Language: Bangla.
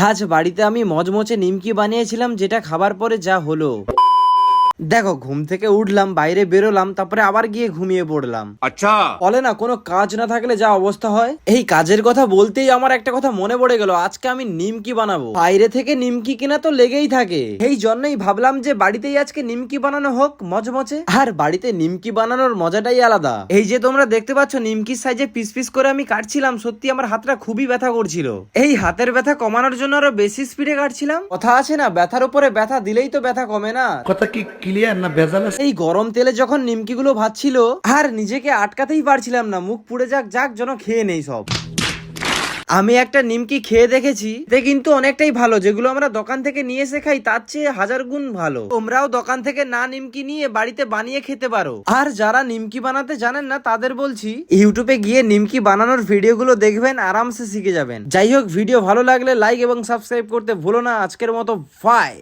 আজ বাড়িতে আমি মচমচে নিমকি বানিয়েছিলাম, যেটা খাবার পরে যা হলো। দেখো, ঘুম থেকে উঠলাম, বাইরে বেরোলাম, তারপরে আবার গিয়ে ঘুমিয়ে পড়লাম। আচ্ছা, বলে না, কোনো কাজ না থাকলে যা অবস্থা হয়। এই কাজের কথা বলতেই আমার একটা কথা মনে পড়ে গেল। আজকে আমি নিমকি বানাবো। বাইরে থেকে নিমকি কিনা তো লেগেই থাকে, এই জন্যই ভাবলাম যে বাড়িতেই আজকে নিমকি বানানো হোক মচমচে। আর বাড়িতে নিমকি বানানোর মজাটাই আলাদা। এই যে তোমরা দেখতে পাচ্ছ, নিমকির সাইজে পিস পিস করে আমি কাটছিলাম। সত্যি আমার হাতটা খুবই ব্যথা করছিল। এই হাতের ব্যথা কমানোর জন্য আরো বেশি স্পিডে কাটছিলাম। কথা আছে না, ব্যথার উপরে ব্যথা দিলেই তো ব্যথা কমে না। কথা কি ক্লিয়ার না ভেজাল আছে? এই গরম তেলে যখন নিমকি গুলো ভাজছিল, আর নিজেকে আটকাতেই পারছিলাম না, মুখ পুড়ে যাক যাক যেন খেয়ে নেই সব। আমি একটা নিমকি খেয়ে দেখেছি, কিন্তু অনেকটাই ভালো। যেগুলো আমরা দোকান থেকে নিয়ে এসে খাই তার চেয়ে 1000 গুণ ভালো। তোমরাও দোকান থেকে না নিমকি নিয়ে বাড়িতে বানিয়ে খেতে পারো। আর যারা নিমকি বানাতে জানেন না তাদের বলছি, ইউটিউবে গিয়ে নিমকি বানানোর ভিডিওগুলো দেখবেন, আরামসে শিখে যাবেন। যাই হোক, ভিডিও ভালো লাগলে লাইক এবং সাবস্ক্রাইব করতে ভুলো না। আজকের মতো বাই।